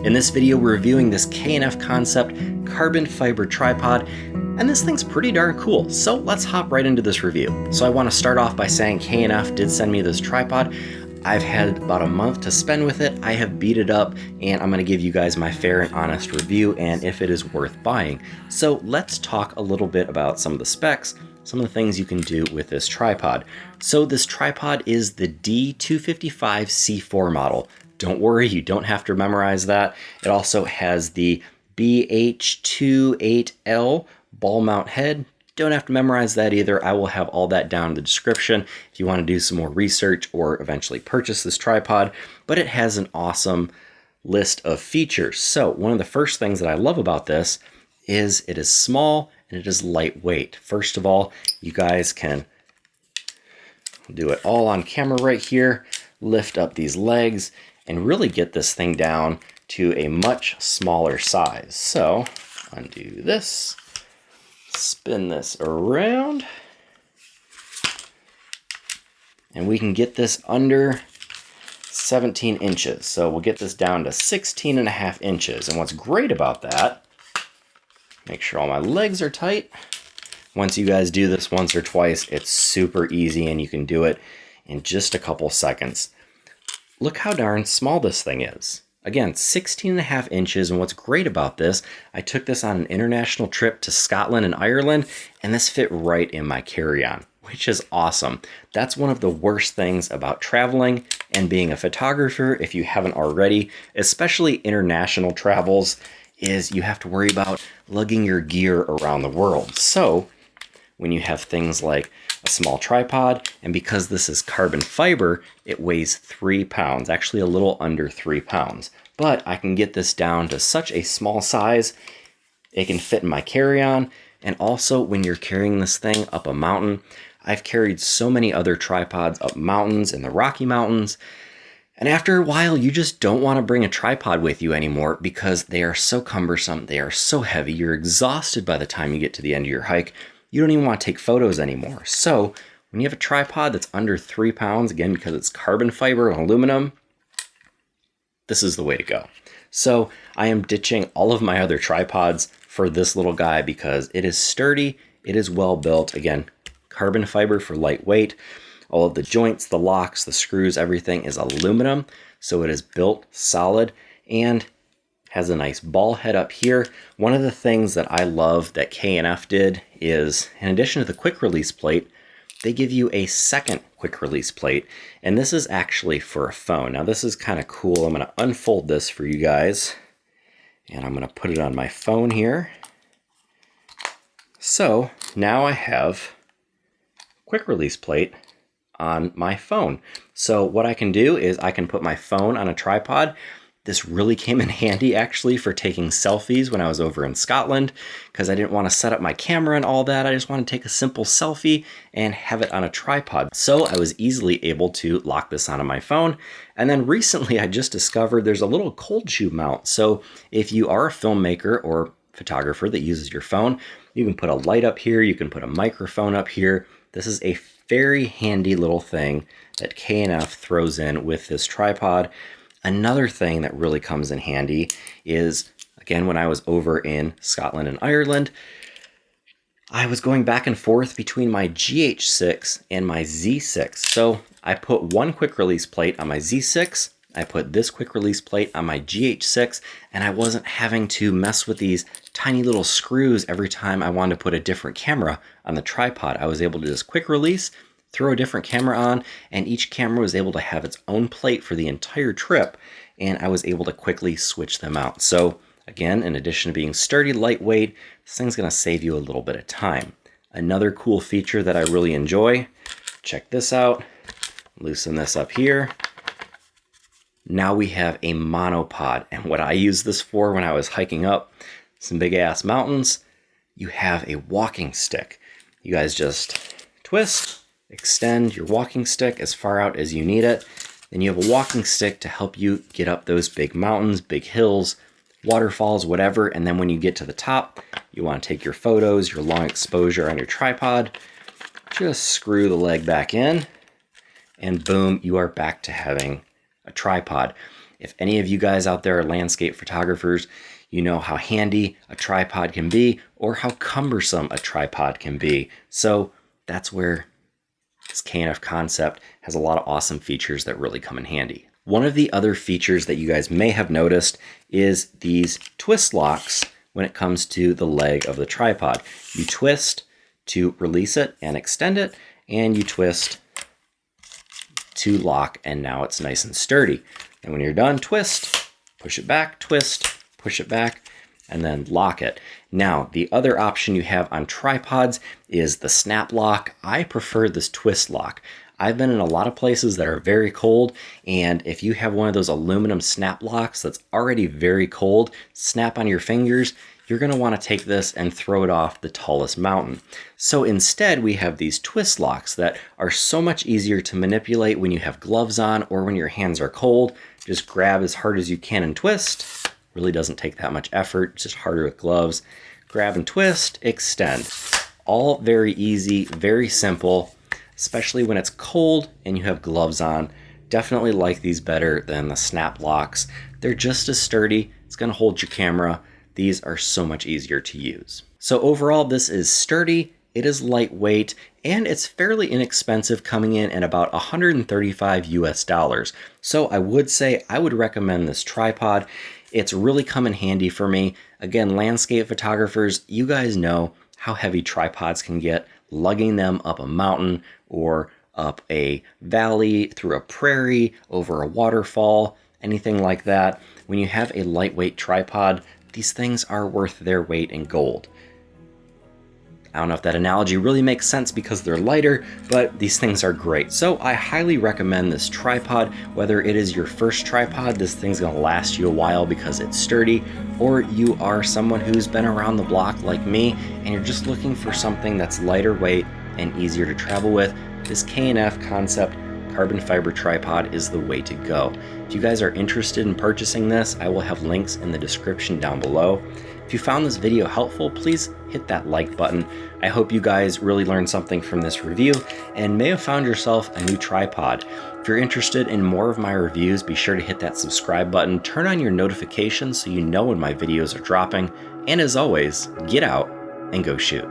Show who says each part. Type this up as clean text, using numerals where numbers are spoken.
Speaker 1: In this video, we're reviewing this K&F Concept carbon fiber tripod, and this thing's pretty darn cool. So let's hop right into this review. So I want to start off by saying K&F did send me this tripod. I've had about a month to spend with it. I have beat it up, and I'm going to give you guys my fair and honest review and if it is worth buying. So let's talk a little bit about some of the specs, some of the things you can do with this tripod. So this tripod is the D255C4 model. Don't worry, you don't have to memorize that. It also has the BH28L ball mount head. Don't have to memorize that either. I will have all that down in the description if you want to do some more research or eventually purchase this tripod. But it has an awesome list of features. So one of the first things that I love about this is it is small and it is lightweight. First of all, you guys can do it all on camera right here, lift up these legs, and really get this thing down to a much smaller size. So undo this, spin this around, and we can get this under 17 inches. So we'll get this down to 16.5 inches. And what's great about that, make sure all my legs are tight. Once you guys do this once or twice, it's super easy and you can do it in just a couple seconds. Look how darn small this thing is. Again, 16.5 inches, and what's great about this, I took this on an international trip to Scotland and Ireland, and this fit right in my carry-on, which is awesome. That's one of the worst things about traveling and being a photographer, if you haven't already, especially international travels, is you have to worry about lugging your gear around the world. So when you have things like a small tripod, and because this is carbon fiber, it weighs 3 pounds, actually a little under 3 pounds. But I can get this down to such a small size, it can fit in my carry-on. And also when you're carrying this thing up a mountain, I've carried so many other tripods up mountains in the Rocky Mountains, and after a while, you just don't want to bring a tripod with you anymore because they are so cumbersome, they are so heavy, you're exhausted by the time you get to the end of your hike. You don't even want to take photos anymore. So when you have a tripod that's under 3 pounds, again, because it's carbon fiber and aluminum, this is the way to go. So I am ditching all of my other tripods for this little guy because it is sturdy, it is well built. Again, carbon fiber for lightweight. All of the joints, the locks, the screws, everything is aluminum. So it is built solid and has a nice ball head up here. One of the things that I love that K&F did is, in addition to the quick release plate, they give you a second quick release plate, and this is actually for a phone. Now this is kind of cool. I'm going to unfold this for you guys, and I'm going to put it on my phone here. So now I have quick release plate on my phone. So what I can do is I can put my phone on a tripod. This really came in handy actually for taking selfies when I was over in Scotland because I didn't want to set up my camera and all that. I just want to take a simple selfie and have it on a tripod. So I was easily able to lock this onto my phone. And then recently I just discovered there's a little cold shoe mount. So if you are a filmmaker or photographer that uses your phone, you can put a light up here, you can put a microphone up here. This is a very handy little thing that K&F throws in with this tripod. Another thing that really comes in handy is, again, when I was over in Scotland and Ireland, I was going back and forth between my GH6 and my Z6. So I put one quick release plate on my Z6, I put this quick release plate on my GH6, and I wasn't having to mess with these tiny little screws every time I wanted to put a different camera on the tripod. I was able to just quick release, throw a different camera on, and each camera was able to have its own plate for the entire trip, and I was able to quickly switch them out. So again, in addition to being sturdy, lightweight, this thing's going to save you a little bit of time. Another cool feature that I really enjoy, check this out, loosen this up here. Now we have a monopod, and what I used this for when I was hiking up some big ass mountains, you have a walking stick. You guys just twist, extend your walking stick as far out as you need it. Then you have a walking stick to help you get up those big mountains, big hills, waterfalls, whatever. And then when you get to the top, you want to take your photos, your long exposure on your tripod, just screw the leg back in, and boom, you are back to having a tripod. If any of you guys out there are landscape photographers, you know how handy a tripod can be or how cumbersome a tripod can be. So that's where this K&F concept has a lot of awesome features that really come in handy. One of the other features that you guys may have noticed is these twist locks when it comes to the leg of the tripod. You twist to release it and extend it, and you twist to lock, and now it's nice and sturdy. And when you're done, twist, push it back, twist, push it back, and then lock it. Now, the other option you have on tripods is the snap lock. I prefer this twist lock. I've been in a lot of places that are very cold, and if you have one of those aluminum snap locks that's already very cold, snap on your fingers, you're going to want to take this and throw it off the tallest mountain. So instead, we have these twist locks that are so much easier to manipulate when you have gloves on or when your hands are cold. Just grab as hard as you can and twist. Really doesn't take that much effort, it's just harder with gloves. Grab and twist, extend. All very easy, very simple, especially when it's cold and you have gloves on. Definitely like these better than the snap locks. They're just as sturdy, it's going to hold your camera. These are so much easier to use. So overall, this is sturdy, it is lightweight, and it's fairly inexpensive, coming in at about $135 US. So I would say I would recommend this tripod. It's really come in handy for me. Again, landscape photographers, you guys know how heavy tripods can get, lugging them up a mountain or up a valley, through a prairie, over a waterfall, anything like that. When you have a lightweight tripod, these things are worth their weight in gold. I don't know if that analogy really makes sense because they're lighter, but these things are great. So I highly recommend this tripod. Whether it is your first tripod, this thing's gonna last you a while because it's sturdy, or you are someone who's been around the block like me and you're just looking for something that's lighter weight and easier to travel with, this K&F concept carbon fiber tripod is the way to go. If you guys are interested in purchasing this, I will have links in the description down below. If you found this video helpful, please hit that like button. I hope you guys really learned something from this review and may have found yourself a new tripod. If you're interested in more of my reviews, be sure to hit that subscribe button, turn on your notifications so you know when my videos are dropping, and as always, get out and go shoot.